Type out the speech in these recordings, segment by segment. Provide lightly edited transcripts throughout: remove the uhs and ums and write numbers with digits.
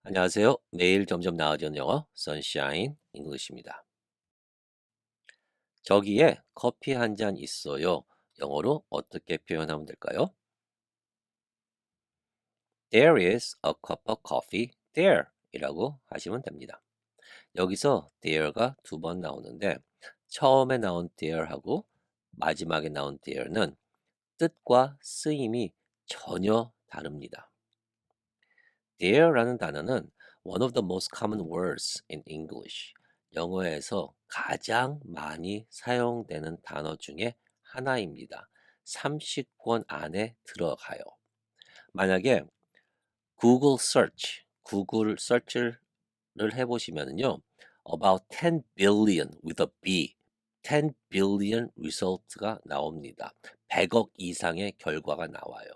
안녕하세요. 매일 점점 나아지는 영어 선샤인 잉글리시입니다. 저기에 커피 한 잔 있어요. 영어로 어떻게 표현하면 될까요? There is a cup of coffee there 이라고 하시면 됩니다. 여기서 there가 두 번 나오는데 처음에 나온 there하고 마지막에 나온 there는 뜻과 쓰임이 전혀 다릅니다. There라는 단어는 one of the most common words in English. 영어에서 가장 많이 사용되는 단어 중에 하나입니다. 30권 안에 들어가요. 만약에 Google search, 구글 서치를 해보시면요. About 10 billion with a B, 10 billion results가 나옵니다. 100억 이상의 결과가 나와요.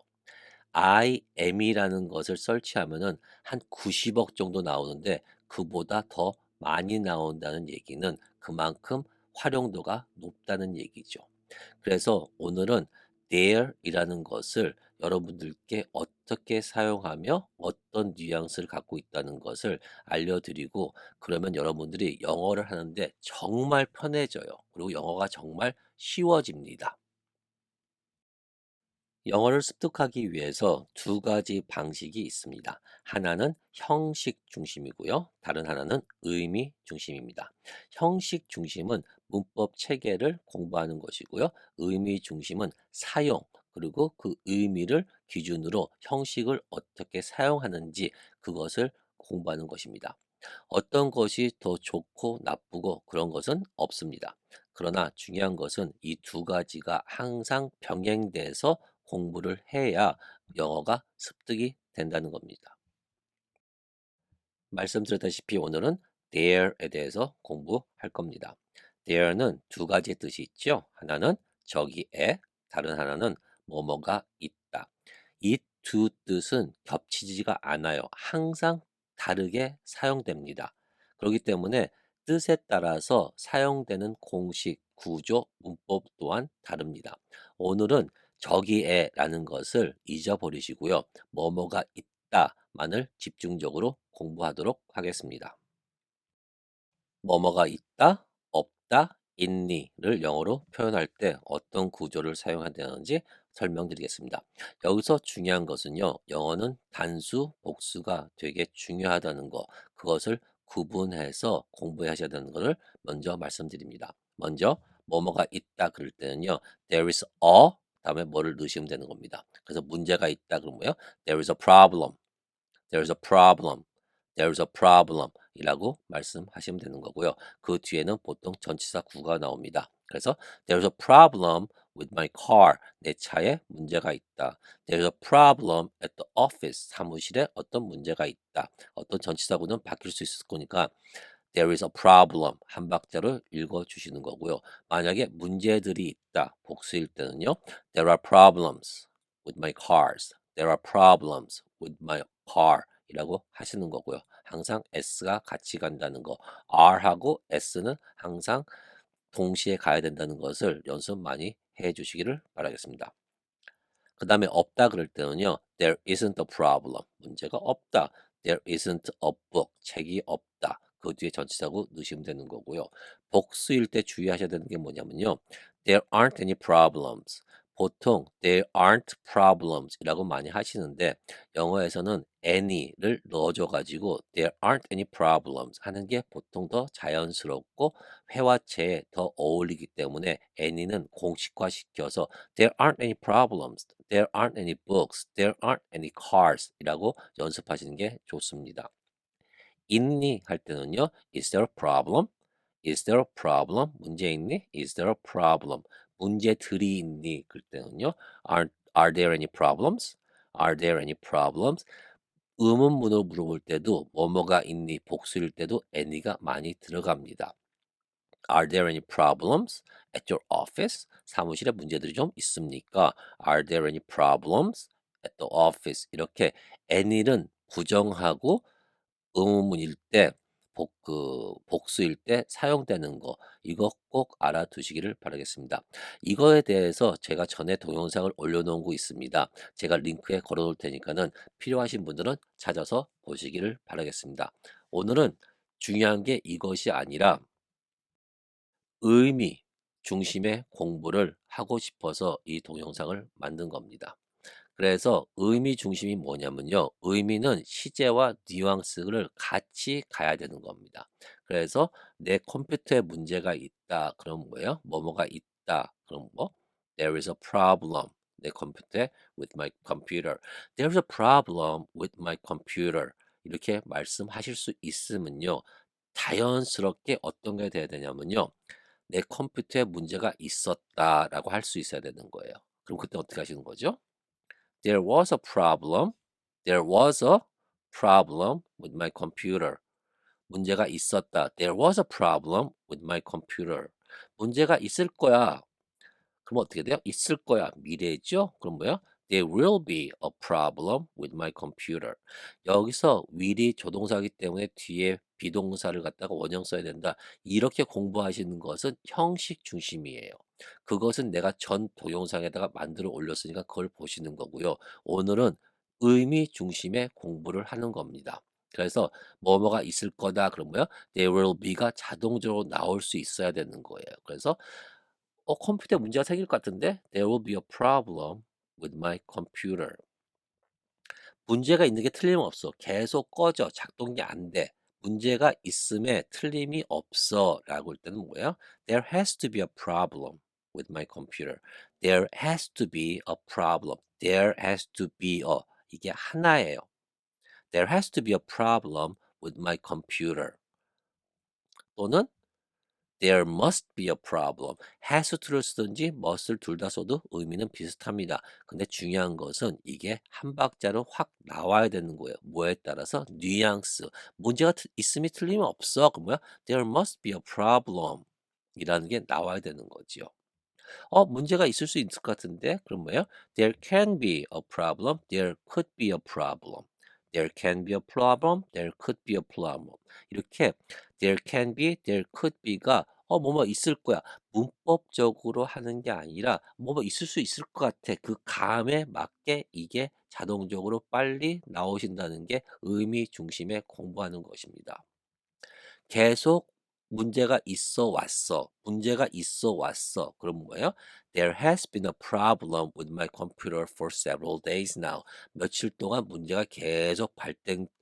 I am이라는 것을 설치하면은 한 90억 정도 나오는데 그보다 더 많이 나온다는 얘기는 그만큼 활용도가 높다는 얘기죠. 그래서 오늘은 there이라는 것을 여러분들께 어떻게 사용하며 어떤 뉘앙스를 갖고 있다는 것을 알려드리고 그러면 여러분들이 영어를 하는데 정말 편해져요. 그리고 영어가 정말 쉬워집니다. 영어를 습득하기 위해서 두 가지 방식이 있습니다. 하나는 형식 중심이고요. 다른 하나는 의미 중심입니다. 형식 중심은 문법 체계를 공부하는 것이고요. 의미 중심은 사용, 그리고 그 의미를 기준으로 형식을 어떻게 사용하는지 그것을 공부하는 것입니다. 어떤 것이 더 좋고 나쁘고 그런 것은 없습니다. 그러나 중요한 것은 이 두 가지가 항상 병행돼서 공부를 해야 영어가 습득이 된다는 겁니다. 말씀드렸다시피 오늘은 there에 대해서 공부할 겁니다. there는 두 가지 뜻이 있죠. 하나는 저기에, 다른 하나는 뭐뭐가 있다. 이 두 뜻은 겹치지가 않아요. 항상 다르게 사용됩니다. 그렇기 때문에 뜻에 따라서 사용되는 공식, 구조, 문법 또한 다릅니다. 오늘은 저기에라는 것을 잊어버리시고요. 뭐뭐가 있다만을 집중적으로 공부하도록 하겠습니다. 뭐뭐가 있다, 없다, 있니를 영어로 표현할 때 어떤 구조를 사용해야 되는지 설명드리겠습니다. 여기서 중요한 것은요, 영어는 단수, 복수가 되게 중요하다는 거, 그것을 구분해서 공부하셔야 되는 것을 먼저 말씀드립니다. 먼저, 뭐뭐가 있다 그럴 때는요, there is a, 다음에 뭐를 넣으시면 되는 겁니다. 그래서 문제가 있다 그러면요, there is a problem. There's a problem. There's a problem. 이라고 말씀하시면 되는 거고요. 그 뒤에는 보통 전치사 구가 나옵니다. 그래서 There's a problem with my car. 내 차에 문제가 있다. There's a problem at the office. 사무실에 어떤 문제가 있다. 어떤 전치사구는 바뀔 수 있을 거니까 There is a problem. 한 박자로 읽어주시는 거고요. 만약에 문제들이 있다. 복수일 때는요. There are problems with my cars. There are problems with my car. 이라고 하시는 거고요. 항상 s가 같이 간다는 거. r하고 s는 항상 동시에 가야 된다는 것을 연습 많이 해 주시기를 바라겠습니다. 그 다음에 없다 그럴 때는요. There isn't a problem. 문제가 없다. There isn't a book. 책이 없다. 그 뒤에 전치사구 넣으시면 되는 거고요. 복수일 때 주의하셔야 되는 게 뭐냐면요. There aren't any problems. 보통 there aren't problems 이라고 많이 하시는데 영어에서는 any를 넣어줘가지고 there aren't any problems 하는 게 보통 더 자연스럽고 회화체에 더 어울리기 때문에 any는 공식화 시켜서 There aren't any problems. There aren't any books. There aren't any cars. 이라고 연습하시는 게 좋습니다. 있니 할 때는요. Is there a problem? Is there a problem? 문제 있니? Is there a problem? 문제들이 있니? 그럴 때는요. Are there any problems? Are there any problems? 의문문으로 물어볼 때도 뭐뭐가 있니? 복수일 때도 any가 많이 들어갑니다. Are there any problems at your office? 사무실에 문제들이 좀 있습니까? Are there any problems at the office? 이렇게 any는 부정하고 의문문일 때 복수일 때 사용되는 거 이거 꼭 알아두시기를 바라겠습니다. 이거에 대해서 제가 전에 동영상을 올려놓은 거 있습니다. 제가 링크에 걸어 놓을 테니까는 필요하신 분들은 찾아서 보시기를 바라겠습니다. 오늘은 중요한 게 이것이 아니라 의미 중심의 공부를 하고 싶어서 이 동영상을 만든 겁니다. 그래서 의미 중심이 뭐냐면요. 의미는 시제와 뉘앙스를 같이 가야 되는 겁니다. 그래서 내 컴퓨터에 문제가 있다. 그럼 뭐예요? 뭐뭐가 있다. 그럼 뭐? There is a problem. 내 컴퓨터에 with my computer. There is a problem with my computer. 이렇게 말씀하실 수 있으면요. 자연스럽게 어떤 게 돼야 되냐면요. 내 컴퓨터에 문제가 있었다라고 할 수 있어야 되는 거예요. 그럼 그때 어떻게 하시는 거죠? There was a problem. There was a problem with my computer. 문제가 있었다. There was a problem with my computer. 문제가 있을 거야. 그럼 어떻게 돼요? 있을 거야. 미래죠? 그럼 뭐야? There will be a problem with my computer. 여기서 will이 조동사이기 때문에 뒤에 비동사를 갖다가 원형 써야 된다. 이렇게 공부하시는 것은 형식 중심이에요. 그것은 내가 전 동영상에다가 만들어 올렸으니까 그걸 보시는 거고요. 오늘은 의미 중심의 공부를 하는 겁니다. 그래서 뭐뭐가 있을 거다 그런 뭐야? There will be가 자동적으로 나올 수 있어야 되는 거예요. 그래서 컴퓨터에 문제가 생길 것 같은데 There will be a problem with my computer. 문제가 있는 게 틀림없어. 계속 꺼져. 작동이 안 돼. 문제가 있음에 틀림이 없어. 라고 할 때는 뭐예요? There has to be a problem with my computer. There has to be a problem. There has to be a. 이게 하나예요. There has to be a problem with my computer. 또는 There must be a problem. has to를 쓰든지 must를 둘 다 써도 의미는 비슷합니다. 근데 중요한 것은 이게 한 박자로 확 나와야 되는 거예요. 뭐에 따라서 뉘앙스. 문제가 있음이 틀림이 없어. 그 뭐야? There must be a problem. 이라는 게 나와야 되는 거지요. 문제가 있을 수 있을 것 같은데 그럼 뭐예요? There can be a problem. There could be a problem. There can be a problem. There could be a problem. 이렇게 there can be, there could be가 뭐뭐 있을 거야. 문법적으로 하는 게 아니라 뭐뭐 있을 수 있을 것 같아. 그 감에 맞게 이게 자동적으로 빨리 나오신다는 게 의미 중심의 공부하는 것입니다. 계속 문제가 있어 왔어. 문제가 있어 왔어. 그럼 뭐예요? There has been a problem with my computer for several days now. 며칠 동안 문제가 계속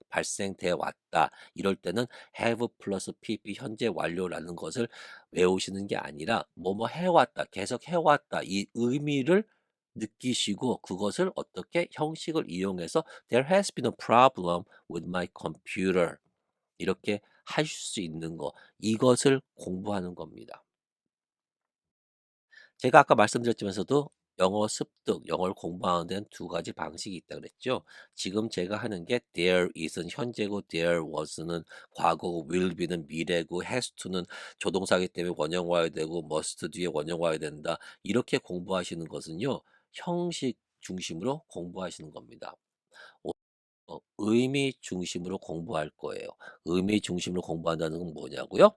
발생돼 왔다. 이럴 때는 have 플러스 pp 현재 완료라는 것을 외우시는 게 아니라 뭐뭐 해왔다. 계속 해왔다. 이 의미를 느끼시고 그것을 어떻게 형식을 이용해서 There has been a problem with my computer. 이렇게 하실 수 있는 거 이것을 공부하는 겁니다. 제가 아까 말씀드렸지만서도 영어 습득, 영어를 공부하는 데는 두 가지 방식이 있다 그랬죠. 지금 제가 하는 게 there is은 현재고 there was는 과거고 will be는 미래고 has to는 조동사기 때문에 원형 와야 되고 must 뒤에 원형 와야 된다. 이렇게 공부하시는 것은요. 형식 중심으로 공부하시는 겁니다. 의미 중심으로 공부할 거예요. 의미 중심으로 공부한다는 건 뭐냐고요?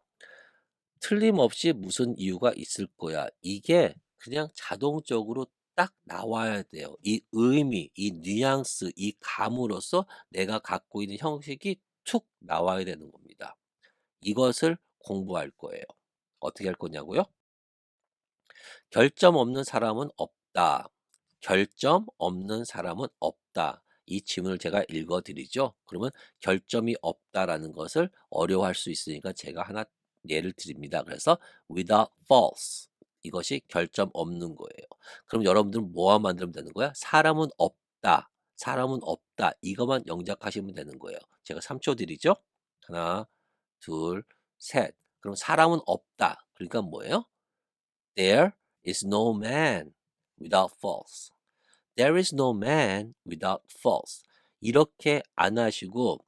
틀림없이 무슨 이유가 있을 거야. 이게 그냥 자동적으로 딱 나와야 돼요. 이 의미, 이 뉘앙스, 이 감으로써 내가 갖고 있는 형식이 툭 나와야 되는 겁니다. 이것을 공부할 거예요. 어떻게 할 거냐고요? 결점 없는 사람은 없다. 결점 없는 사람은 없다. 이 지문을 제가 읽어 드리죠. 그러면 결점이 없다라는 것을 어려워할 수 있으니까 제가 하나 예를 드립니다. 그래서 without faults. 이것이 결점 없는 거예요. 그럼 여러분들은 뭐와 만들면 되는 거야? 사람은 없다. 사람은 없다. 이것만 영작하시면 되는 거예요. 제가 3초 드리죠. 하나, 둘, 셋. 그럼 사람은 없다. 그러니까 뭐예요? There is no man without faults. There is no man without faults. 이렇게 안 하시고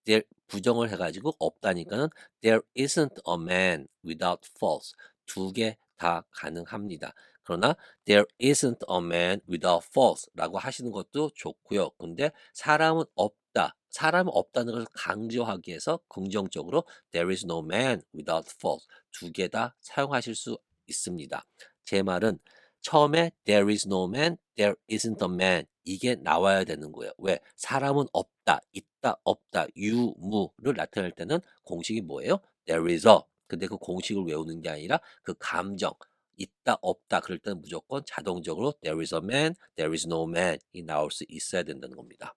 there 부정을 해가지고 없다니까는 there isn't a man without faults. 두 개 다 가능합니다. 그러나 there isn't a man without faults 라고 하시는 것도 좋고요. 근데 사람은 없다. 사람 없다는 것을 강조하기 위해서 긍정적으로 there is no man without fault 두 개 다 사용하실 수 있습니다. 제 말은 처음에 there is no man, there isn't a man 이게 나와야 되는 거예요. 왜? 사람은 없다, 있다, 없다, 유무를 나타낼 때는 공식이 뭐예요? there is a. 근데 그 공식을 외우는 게 아니라 그 감정 있다, 없다 그럴 때는 무조건 자동적으로 there is a man, there is no man 이 나올 수 있어야 된다는 겁니다.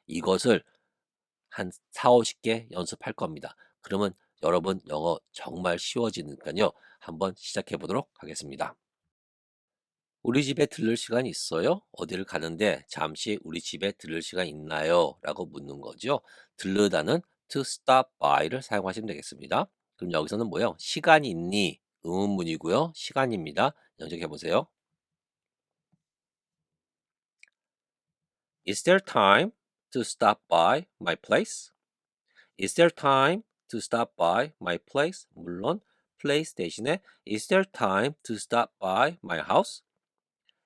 이것을 한 4-50개 연습할 겁니다. 그러면 여러분 영어 정말 쉬워지니까요. 한번 시작해 보도록 하겠습니다. 우리 집에 들를 시간 있어요? 어디를 가는데 잠시 우리 집에 들를 시간 있나요? 라고 묻는 거죠. 들르다는 to stop by를 사용하시면 되겠습니다. 그럼 여기서는 뭐예요? 시간이 있니? 의문문이고요. 시간입니다. 연속해 보세요. Is there time to stop by my place? Is there time to stop by my place? 물론 place 대신에 Is there time to stop by my house?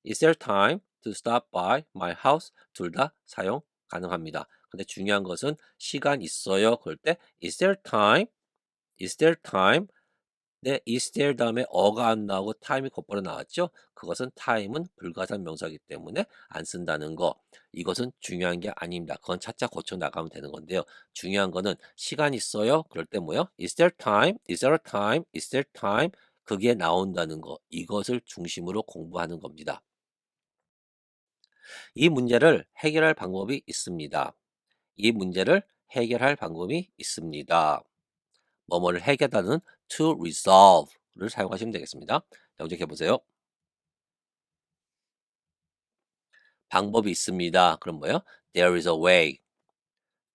Is there time to stop by my house? 둘 다 사용 가능합니다. 근데 중요한 것은 시간 있어요. 그럴 때 Is there time? Is there time? 네, is there 다음에 어가 안 나오고 time이 곧바로 나왔죠? 그것은 time은 불가산 명사이기 때문에 안 쓴다는 거. 이것은 중요한 게 아닙니다. 그건 차차 고쳐 나가면 되는 건데요. 중요한 거는 시간 있어요? 그럴 때 뭐요? Is there time? Is there a time? Is there time? 그게 나온다는 거. 이것을 중심으로 공부하는 겁니다. 이 문제를 해결할 방법이 있습니다. 이 문제를 해결할 방법이 있습니다. 뭐뭐를 해결하는 to resolve를 사용하시면 되겠습니다. 영작해 보세요. 방법이 있습니다. 그럼 뭐예요? There is a way.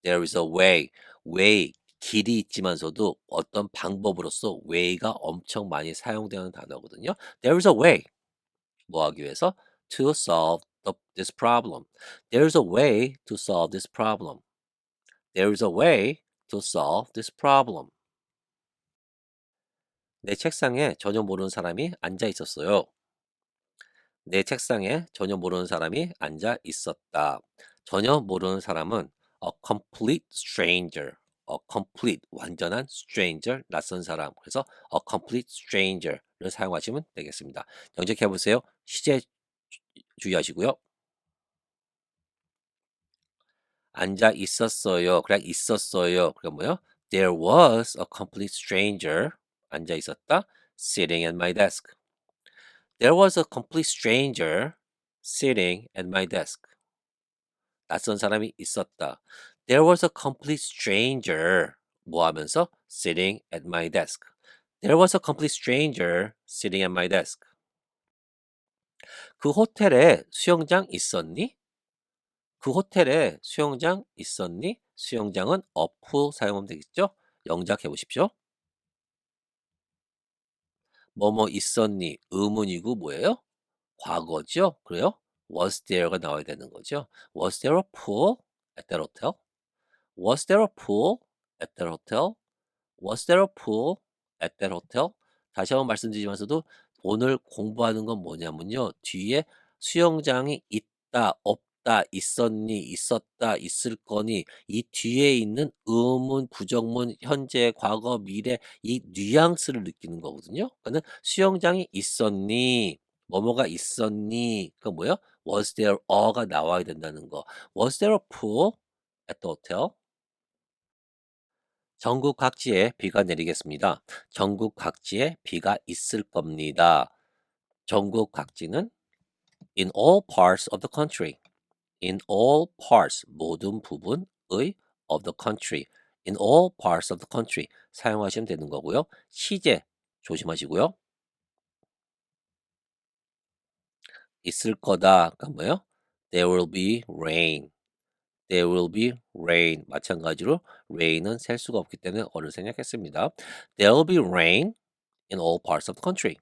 There is a way. way 길이 있지만서도 어떤 방법으로서 way가 엄청 많이 사용되는 단어거든요. There is a way. 뭐 하기 위해서? To solve this problem. There is a way to solve this problem. There is a way to solve this problem. 내 책상에 전혀 모르는 사람이 앉아 있었어요. 내 책상에 전혀 모르는 사람이 앉아 있었다. 전혀 모르는 사람은 a complete stranger. a complete 완전한 stranger 낯선 사람. 그래서 a complete stranger를 사용하시면 되겠습니다. 정직해 보세요. 시제 주의하시고요. 앉아 있었어요. 그냥 있었어요. 그럼 뭐요? There was a complete stranger 앉아 있었다. Sitting at my desk. There was a complete stranger sitting at my desk. 낯선 사람이 있었다. There was a complete stranger 뭐 하면서 sitting at my desk. There was a complete stranger sitting at my desk. 그 호텔에 수영장 있었니? 그 호텔에 수영장 있었니? 수영장은 a pool 사용하면 되겠죠? 영작해 보십시오. 뭐뭐 있었니? 의문이고 뭐예요? 과거죠? 그래요? Was there가 나와야 되는 거죠. Was there a pool at that hotel? Was there a pool at that hotel? Was there a pool at that hotel? 다시 한번 말씀드리면서도 오늘 공부하는 건 뭐냐면요. 뒤에 수영장이 있다, 없다, 있었니, 있었다, 있을 거니 이 뒤에 있는 의문, 부정문, 현재, 과거, 미래 이 뉘앙스를 느끼는 거거든요. 그러니까는 수영장이 있었니? 뭐뭐가 있었니? 그 뭐예요? Was there a가 나와야 된다는 거. Was there a pool at the hotel? 전국 각지에 비가 내리겠습니다. 전국 각지에 비가 있을 겁니다. 전국 각지는 in all parts of the country. in all parts 모든 부분의 of the country. in all parts of the country 사용하시면 되는 거고요. 시제 조심하시고요. 있을 거다. 그러니까 뭐예요? There will be rain. There will be rain. 마찬가지로 rain은 셀 수가 없기 때문에 어를 생략했습니다. There will be rain in all parts of the country.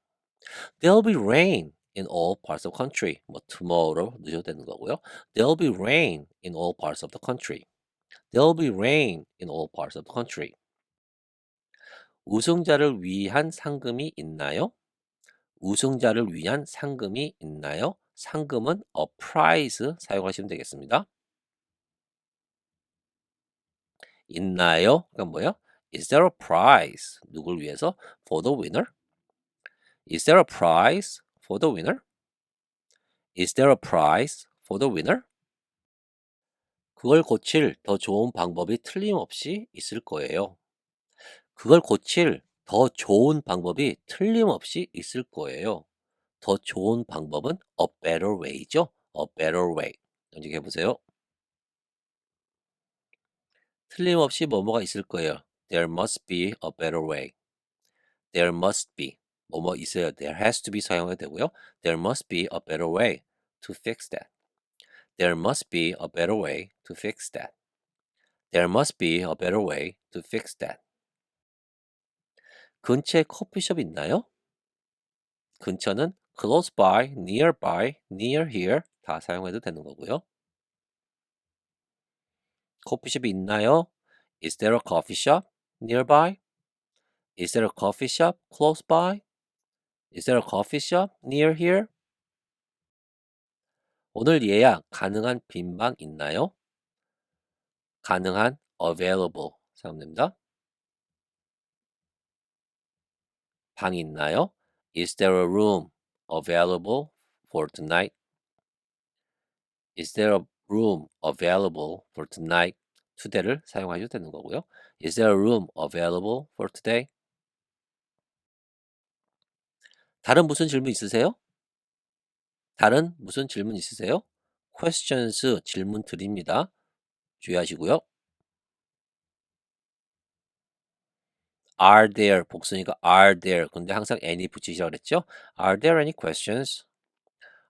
There'll be rain in all parts of the country. 뭐 tomorrow 넣으셔도 되는 거고요. There'll be rain in all parts of the country. There'll be rain in all parts of the country. 우승자를 위한 상금이 있나요? 우승자를 위한 상금이 있나요? 상금은 a prize 사용하시면 되겠습니다. 있나요? 그러니까 뭐예요? Is there a prize? 누굴 위해서? For the winner? Is there a prize for the winner? Is there a prize for the winner? 그걸 고칠 더 좋은 방법이 틀림없이 있을 거예요. 그걸 고칠 더 좋은 방법이 틀림없이 있을 거예요. 더 좋은 방법은 a better way죠. a better way. 연습해 보세요. 틀림없이 뭐뭐가 있을 거예요. There must be a better way. There must be. 뭐뭐 있어요. There has to be 사용해도 되고요. There must be a better way to fix that. There must be a better way to fix that. There must be a better way to fix that. 근처에 커피숍 있나요? 근처는 close by, nearby, near here 다 사용해도 되는 거고요. 커피숍이 있나요? Is there a coffee shop nearby? Is there a coffee shop close by? Is there a coffee shop near here? 오늘 예약 가능한 빈방 있나요? 가능한 available 사용됩니다. 방 있나요? Is there a room available for tonight? Is there a room available for tonight? today를 사용하셔도 되는 거고요. Is there a room available for today? 다른 무슨 질문 있으세요? 다른 무슨 질문 있으세요? questions 질문 드립니다. 주의하시고요. Are there 복수니까 are there 근데 항상 any 붙이시라고 그랬죠? Are there any questions?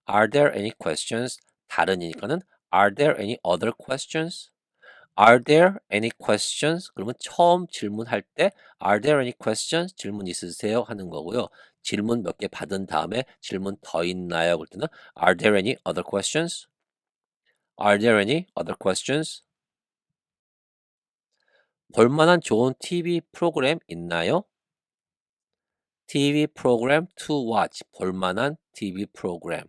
Are there any questions? 다른이니까는 Are there any other questions? Are there any questions? 그러면 처음 질문할 때 Are there any questions? 질문 있으세요? 하는 거고요. 질문 몇 개 받은 다음에 질문 더 있나요? 그럴 때는 Are there any other questions? Are there any other questions? 볼만한 좋은 TV 프로그램 있나요? TV 프로그램 to watch. 볼만한 TV 프로그램.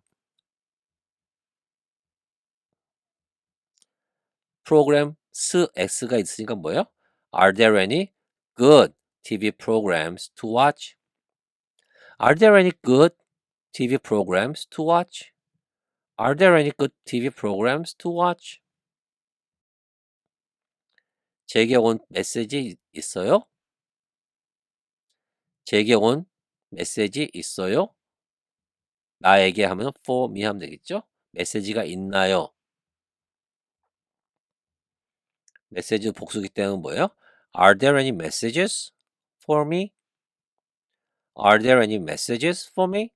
프로그램 X가 있으니까 뭐예요? Are there any good TV programs to watch? Are there any good TV programs to watch? Are there any good TV programs to watch? 제게 온 메시지 있어요? 제게 온 메시지 있어요? 나에게 하면 for me 하면 되겠죠? 메시지가 있나요? 메시지 복수기 때문에 뭐예요? Are there any messages for me? Are there any messages for me?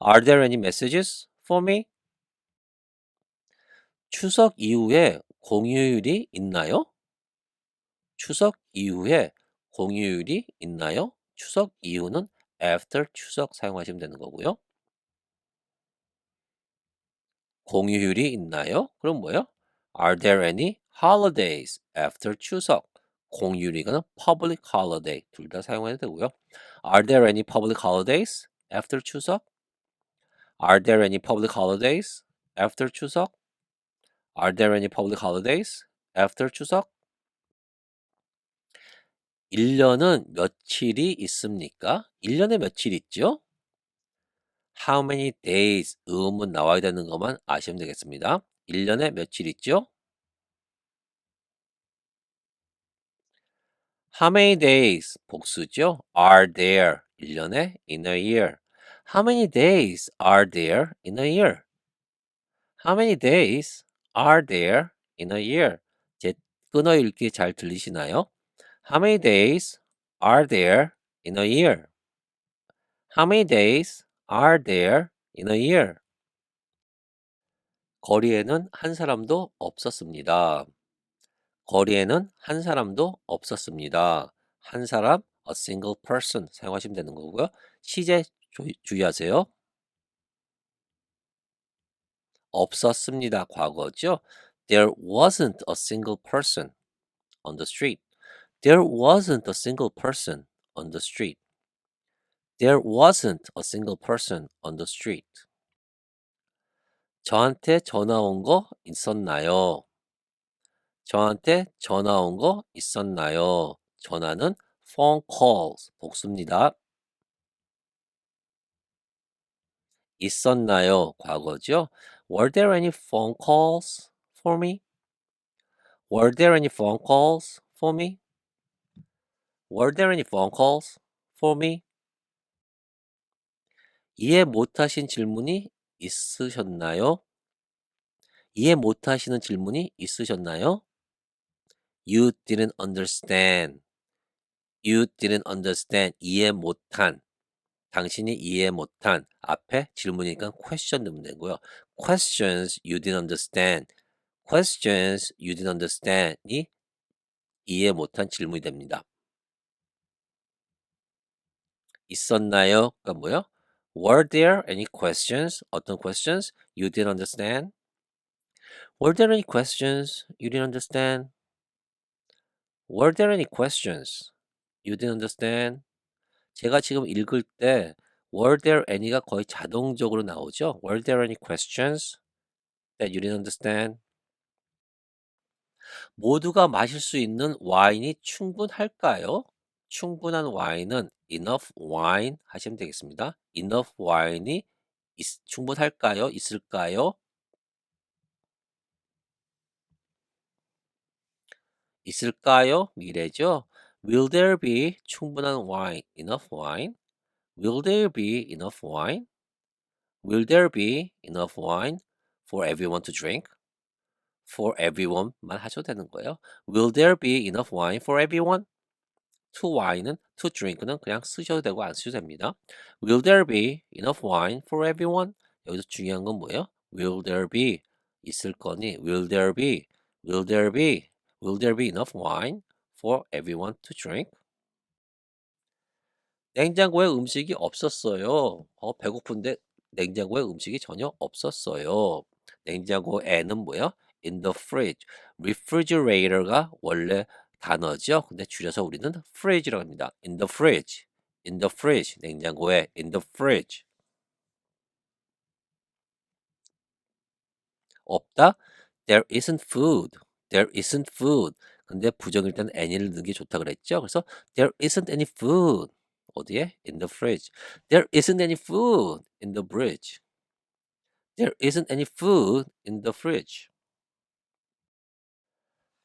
Are there any messages for me? 추석 이후에 공휴일이 있나요? 추석 이후에 공휴일이 있나요? 추석 이후는 after 추석 사용하시면 되는 거고요. 공휴일이 있나요? 그럼 뭐예요? Are there any holidays after 추석? 공휴일이거나 public holiday 둘 다 사용해도 되고요. Are there any public holidays after 추석? Are there any public holidays after 추석? Are there any public holidays after 추석? 1년은 며칠이 있습니까? 1년에 며칠 있죠? How many days 의문문 나와야 되는 것만 아시면 되겠습니다. 1년에 며칠 있죠? How many days 복수죠? Are there 1년에 in a year. How many days are there in a year? How many days are there in a year? 제 끊어 읽기 잘 들리시나요? How many days are there in a year? How many days are there in a year? 거리에는 한 사람도 없었습니다. 거리에는 한 사람도 없었습니다. 한 사람, a single person 사용하시면 되는 거고요. 시제 주의하세요. 없었습니다. 과거죠. There wasn't a single person on the street. There wasn't a single person on the street. There wasn't a single person on the street. 저한테 전화 온 거 있었나요? 저한테 전화 온 거 있었나요? 전화는 phone calls 복수입니다. 있었나요? 과거죠. Were there any phone calls for me? Were there any phone calls for me? Were there any phone calls for me? 이해 못하신 질문이 있으셨나요? 이해 못하시는 질문이 있으셨나요? You didn't understand. You didn't understand. 이해 못한. 당신이 이해 못한. 앞에 질문이니까 question 넣으면 되고요. Questions you didn't understand. Questions you didn't understand이 이해 못한 질문이 됩니다. 있었나요?가 뭐요? Were there any questions? 어떤 questions you didn't understand? Were there any questions you didn't understand? Were there any questions you didn't understand? 제가 지금 읽을 때 were there any가 거의 자동적으로 나오죠. Were there any questions that you didn't understand? 모두가 마실 수 있는 와인이 충분할까요? 충분한 와인은 enough wine 하시면 되겠습니다. enough wine이 충분할까요? 있을까요? 있을까요? 미래죠. Will there be 충분한 wine, enough wine? Will there be enough wine? Will there be enough wine for everyone to drink? For everyone만 하셔도 되는 거예요. Will there be enough wine for everyone? To wine은 to drink는 그냥 쓰셔도 되고 안 쓰셔도 됩니다. Will there be enough wine for everyone? 여기서 중요한 건 뭐예요? Will there be 있을 거니 will there be will there be will there be enough wine for everyone to drink? 냉장고에 음식이 없었어요. 배고픈데 냉장고에 음식이 전혀 없었어요. 냉장고에는 뭐야? In the fridge. refrigerator가 원래 단어죠. 근데 줄여서 우리는 fridge라고 합니다. In the fridge. In the fridge. 냉장고에 in the fridge. 없다? There isn't food. There isn't food. 근데 부정일 때는 any를 넣는 게 좋다 그랬죠. 그래서 there isn't any food. 어디에? In the fridge. There isn't any food in the fridge. There isn't any food in the fridge.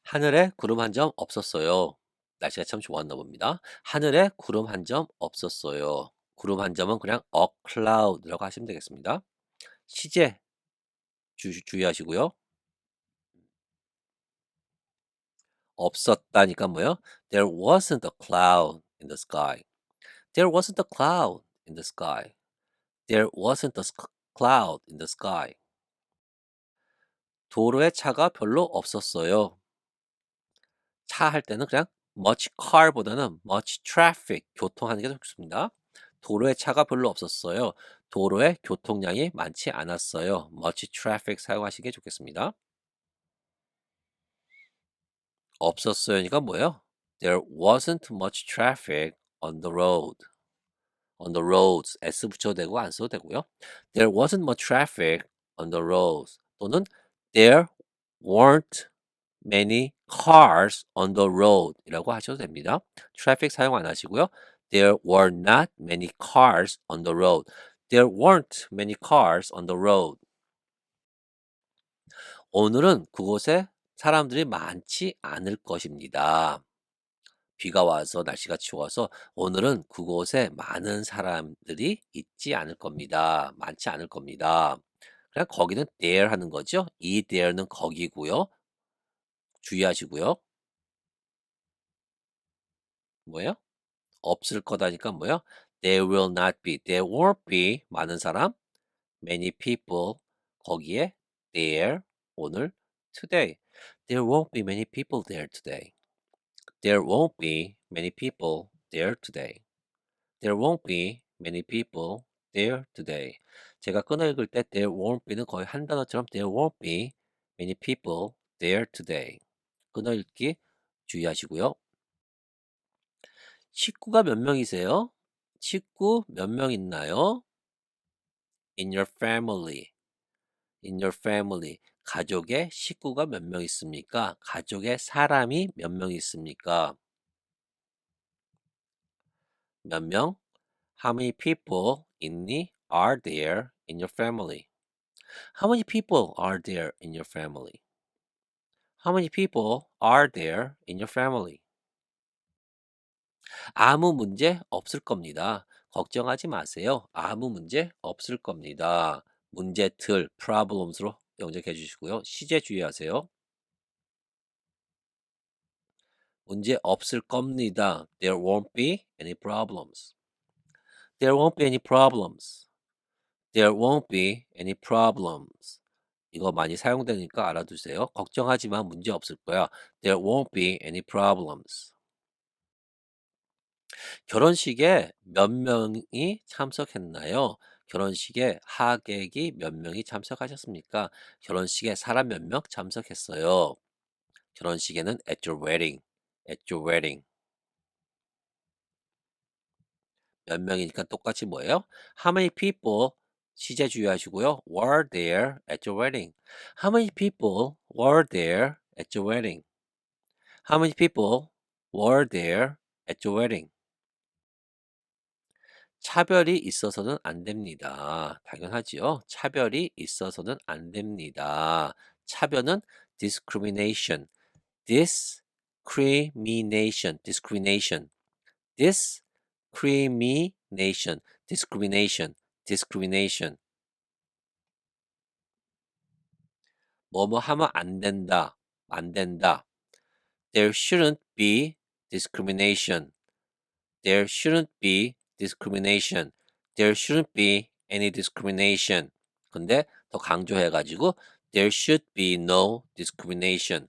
하늘에 구름 한 점 없었어요. 날씨가 참 좋았나 봅니다. 하늘에 구름 한 점 없었어요. 구름 한 점은 그냥 a cloud라고 하시면 되겠습니다. 시제 주의하시고요. 없었다니까 뭐요? There wasn't a cloud in the sky. There wasn't a cloud in the sky. There wasn't a cloud in the sky. 도로에 차가 별로 없었어요. 차 할 때는 그냥 much car보다는 much traffic 교통하는 게 더 좋습니다. 도로에 차가 별로 없었어요. 도로에 교통량이 많지 않았어요. much traffic 사용하시는 게 좋겠습니다. 없었어요니까 뭐예요? There wasn't much traffic on the road. On the roads s 붙여도 되고 안 써도 되고요. There wasn't much traffic on the roads 또는 there weren't many cars on the road 이라고 하셔도 됩니다. traffic 사용 안 하시고요. There were not many cars on the road. There weren't many cars on the road. 오늘은 그곳에 사람들이 많지 않을 것입니다. 비가 와서 날씨가 추워서 오늘은 그곳에 많은 사람들이 있지 않을 겁니다. 많지 않을 겁니다. 그냥 거기는 there 하는 거죠. 이 there는 거기고요. 주의하시고요. 뭐예요? 없을 거다니까 뭐요? There will not be, there won't be 많은 사람, many people 거기에 there 오늘 today. There won't be many people there today. There won't be many people there today. There won't be many people there today. 제가 끊어 읽을 때 there won't be는 거의 한 단어처럼 there won't be many people there today. 끊어 읽기 주의하시고요. 식구가 몇 명이세요? 식구 몇 명 있나요? In your family. In your family. 가족의 식구가 몇 명 있습니까? 가족의 사람이 몇 명 있습니까? 몇 명? How many people are there in your family? How many people are there in your family? How many people are there in your family? 아무 문제 없을 겁니다. 걱정하지 마세요. 아무 문제 없을 겁니다. 문제들 problems로 영작해 주시고요. 시제 주의하세요. 문제 없을 겁니다. There won't be any problems. There won't be any problems. There won't be any problems. 이거 많이 사용되니까 알아두세요. 걱정하지 마. 문제 없을 거야. There won't be any problems. 결혼식에 몇 명이 참석했나요? 결혼식에 하객이 몇 명이 참석하셨습니까? 결혼식에 사람 몇 명 참석했어요. 결혼식에는 at your wedding, at your wedding. 몇 명이니까 똑같이 뭐예요? How many people 시제 주의하시고요. were there at your wedding? How many people were there at your wedding? How many people were there at your wedding? 차별이 있어서는 안 됩니다. 당연하지요. 차별이 있어서는 안 됩니다. 차별은 discrimination, discrimination, discrimination, discrimination, discrimination, discrimination. 뭐뭐 하면 안 된다, 안 된다. There shouldn't be discrimination. There shouldn't be discrimination. There shouldn't be any discrimination. 근데 더 강조해가지고 there should be no discrimination.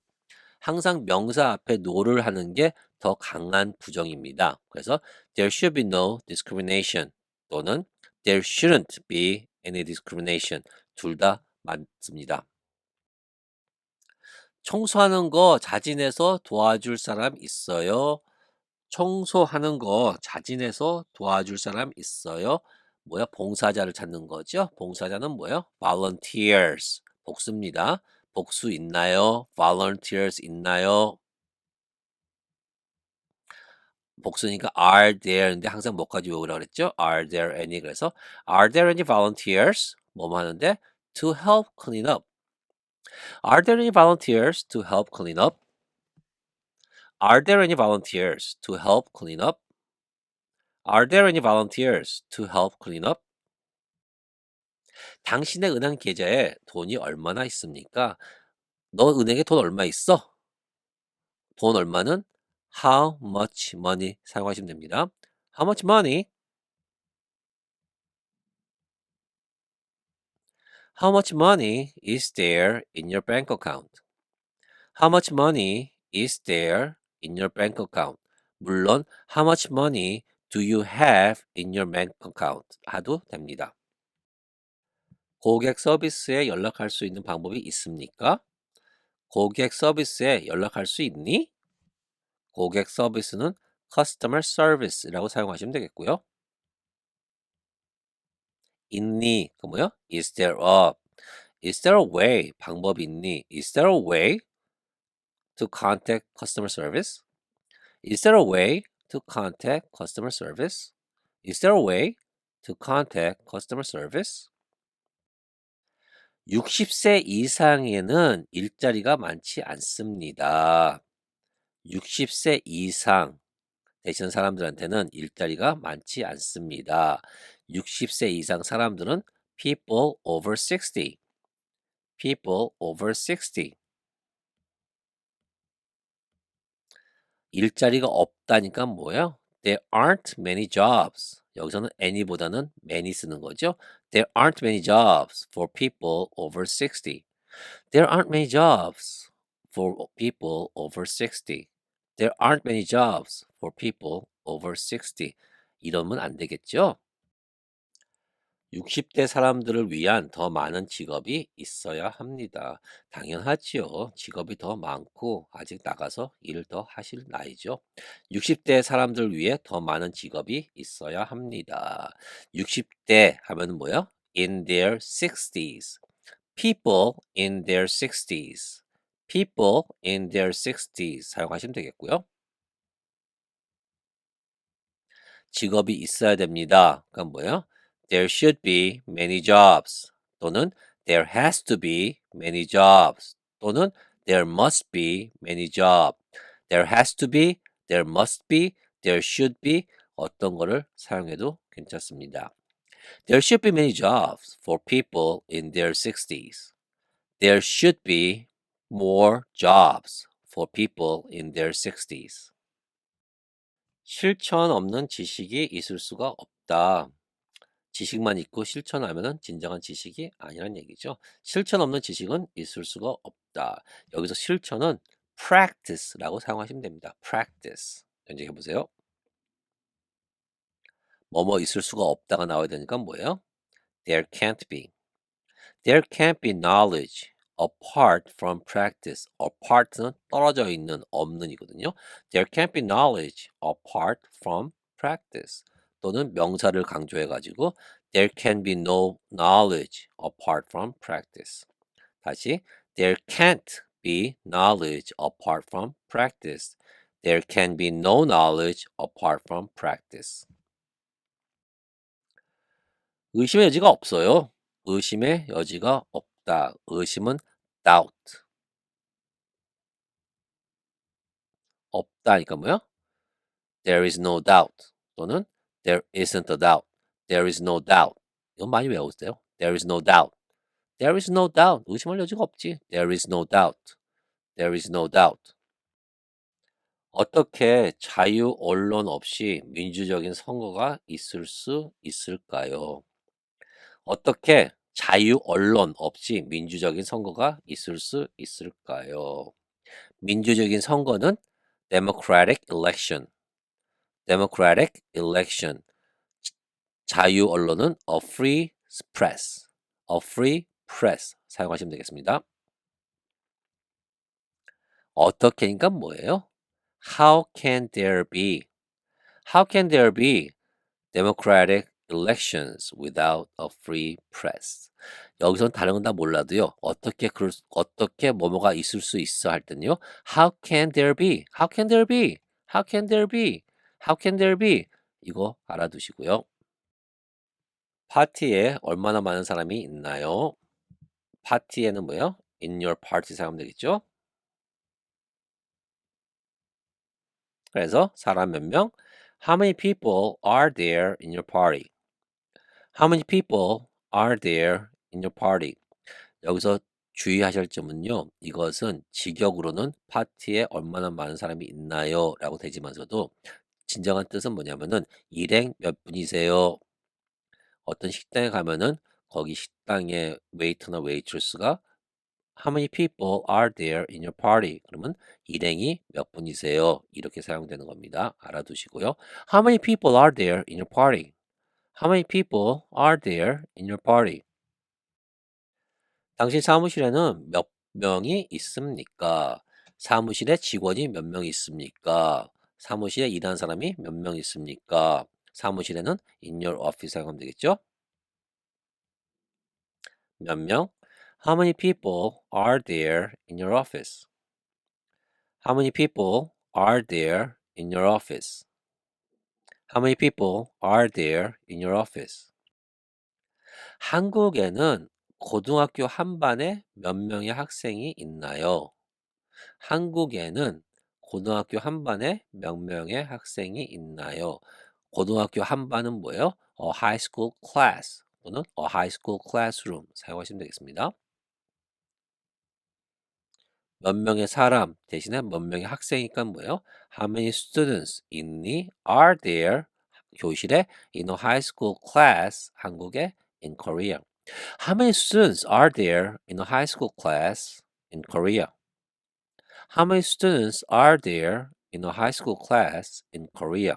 항상 명사 앞에 no를 하는 게 더 강한 부정입니다. 그래서 there should be no discrimination 또는 there shouldn't be any discrimination. 둘 다 맞습니다. 청소하는 거 자진해서 도와줄 사람 있어요? 청소하는 거 자진해서 도와줄 사람 있어요? 뭐야? 봉사자를 찾는 거죠? 봉사자는 뭐예요? volunteers. 복수입니다. 복수 있나요? volunteers 있나요? 복수니까 are there인데 항상 뭐까지 외우라고 그랬죠? are there any 그래서 are there any volunteers? 뭐뭐 하는데 to help clean up. Are there any volunteers to help clean up? Are there any volunteers to help clean up? Are there any volunteers to help clean up? 당신의 은행 계좌에 돈이 얼마나 있습니까? 너 은행에 돈 얼마 있어? 돈 얼마는 how much money 사용하시면 됩니다. How much money? How much money is there in your bank account? How much money is there in your bank account? 물론 how much money do you have in your bank account? 하도 됩니다. 고객 서비스에 연락할 수 있는 방법이 있습니까? 고객 서비스에 연락할 수 있니? 고객 서비스는 customer service라고 사용하시면 되겠고요. 있니? 그 뭐요? Is there a? Is there a way? 방법이 있니? Is there a way to contact customer service? Is there a way to contact customer service? Is there a way to contact customer service? 60세 이상에는 일자리가 많지 않습니다. 60세 이상 되시는 사람들한테는 일자리가 많지 않습니다. 60세 이상 사람들은 people over 60. people over 60. 일자리가 없다니까 뭐예요? There aren't many jobs. 여기서는 any보다는 many 쓰는 거죠. There aren't many jobs for people over 60. There aren't many jobs for people over 60. There aren't many jobs for people over 60. 이러면 안 되겠죠? 60대 사람들을 위한 더 많은 직업이 있어야 합니다. 당연하지요. 직업이 더 많고 아직 나가서 일을 더 하실 나이죠. 60대 사람들 위해 더 많은 직업이 있어야 합니다. 60대 하면 뭐요? In their 60s. people in their 60s. people in their 60s 사용하시면 되겠고요. 직업이 있어야 됩니다. 그건 뭐예요? There should be many jobs 또는 there has to be many jobs 또는 there must be many jobs. There has to be, there must be, there should be 어떤 거를 사용해도 괜찮습니다. There should be many jobs for people in their 60s. There should be more jobs for people in their 60s. 실천 없는 지식이 있을 수가 없다. 지식만 있고 실천하면은 진정한 지식이 아니란 얘기죠. 실천 없는 지식은 있을 수가 없다. 여기서 실천은 practice라고 사용하시면 됩니다. practice. 연주해 보세요. 뭐뭐 있을 수가 없다가 나와야 되니까 뭐예요? There can't be. There can't be knowledge apart from practice. apart는 떨어져 있는, 없는이거든요. There can't be knowledge apart from practice. 또는 명사를 강조해 가지고 there can be no knowledge apart from practice. 다시 there can't be knowledge apart from practice. There can be no knowledge apart from practice. 의심의 여지가 없어요. 의심의 여지가 없다. 의심은 doubt. 없다니까 뭐야? There is no doubt. 또는 there isn't a doubt. There is no doubt. 이건 많이 외우세요. There is no doubt. There is no doubt. 의심할 여지가 없지. There is no doubt. There is no doubt. 어떻게 자유 언론 없이 민주적인 선거가 있을 수 있을까요? 어떻게 자유 언론 없이 민주적인 선거가 있을 수 있을까요? 민주적인 선거는 democratic election. democratic election. 자유 언론은 a free press. a free press 사용하시면 되겠습니다. 어떻게니까 뭐예요? How can there be? How can there be democratic elections without a free press? 여기선 다른 건 다 몰라도요. 어떻게 뭐뭐가 있을 수 있어 할 때는요. How can there be? How can there be? How can there be? How can there be? 이거 알아두시고요. 파티에 얼마나 많은 사람이 있나요? 파티에는 뭐예요? In your party 사용하면 되겠죠? 그래서 사람 몇 명? How many people are there in your party? How many people are there in your party? 여기서 주의하실 점은요. 이것은 직역으로는 파티에 얼마나 많은 사람이 있나요? 라고 되지만서도 진정한 뜻은 뭐냐면은 일행 몇 분이세요? 어떤 식당에 가면은 거기 식당의 웨이터나 웨이트레스가 How many people are there in your party? 그러면 일행이 몇 분이세요? 이렇게 사용되는 겁니다. 알아두시고요. How many people are there in your party? How many people are there in your party? 당신 사무실에는 몇 명이 있습니까? 사무실에 직원이 몇 명 있습니까? 사무실에 일하는 사람이 몇 명 있습니까? 사무실에는 in your office 사용하면 되겠죠? 몇 명? How many people are there in your office? How many people are there in your office? How many people are there in your office? 한국에는 고등학교 한 반에 몇 명의 학생이 있나요? 한국에는 고등학교 한 반에 몇 명의 학생이 있나요? 고등학교 한 반은 뭐예요? A high school class 또는 a high school classroom 사용하시면 되겠습니다. 몇 명의 사람 대신에 몇 명의 학생이니까 뭐예요? How many students 있니? Are there 교실에 in a high school class 한국에 in Korea. How many students are there in a high school class in Korea? How many students are there in a high school class in Korea?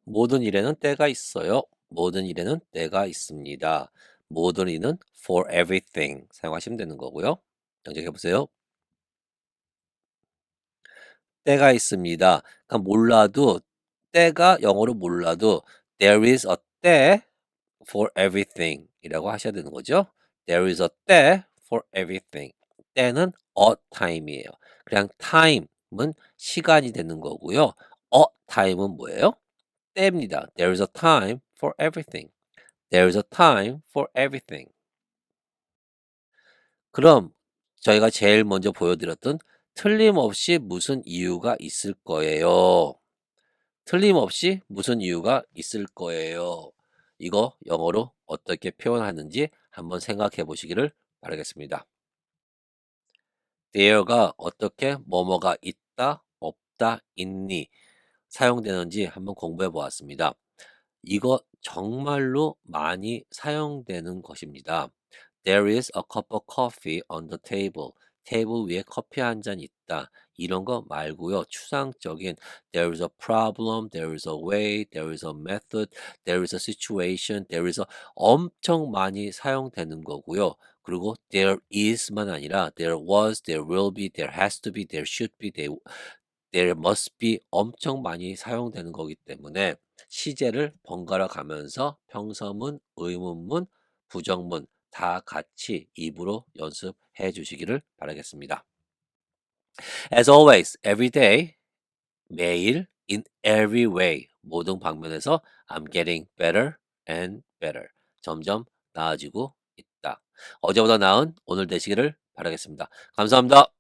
모든 일에는 때가 있어요. 모든 일에는 때가 있습니다. 모든 일은 for everything 사용하시면 되는 거고요. 정리해 보세요. 때가 있습니다. 그러니까 몰라도 때가 영어로 몰라도 there is a 때 for everything 이라고 하셔야 되는 거죠. There is a 때 for everything. 때는 a time이에요. 그냥 time은 시간이 되는 거고요. a time은 뭐예요? 때입니다. There is a time for everything. There is a time for everything. 그럼 저희가 제일 먼저 보여드렸던 틀림없이 무슨 이유가 있을 거예요. 틀림없이 무슨 이유가 있을 거예요. 이거 영어로 어떻게 표현하는지 한번 생각해 보시기를 바라겠습니다. there가 어떻게 뭐뭐가 있다, 없다, 있니 사용되는지 한번 공부해 보았습니다. 이거 정말로 많이 사용되는 것입니다. There is a cup of coffee on the table. 테이블 위에 커피 한 잔 있다. 이런 거 말고요. 추상적인 there is a problem, there is a way, there is a method, there is a situation, there is a 엄청 많이 사용되는 거고요. 그리고 there is만 아니라 there was, there will be, there has to be, there should be, there must be 엄청 많이 사용되는 거기 때문에 시제를 번갈아 가면서 평서문, 의문문, 부정문 다 같이 입으로 연습해 주시기를 바라겠습니다. As always, every day, 매일, in every way, 모든 방면에서 I'm getting better and better. 점점 나아지고 있다. 어제보다 나은 오늘 되시기를 바라겠습니다. 감사합니다.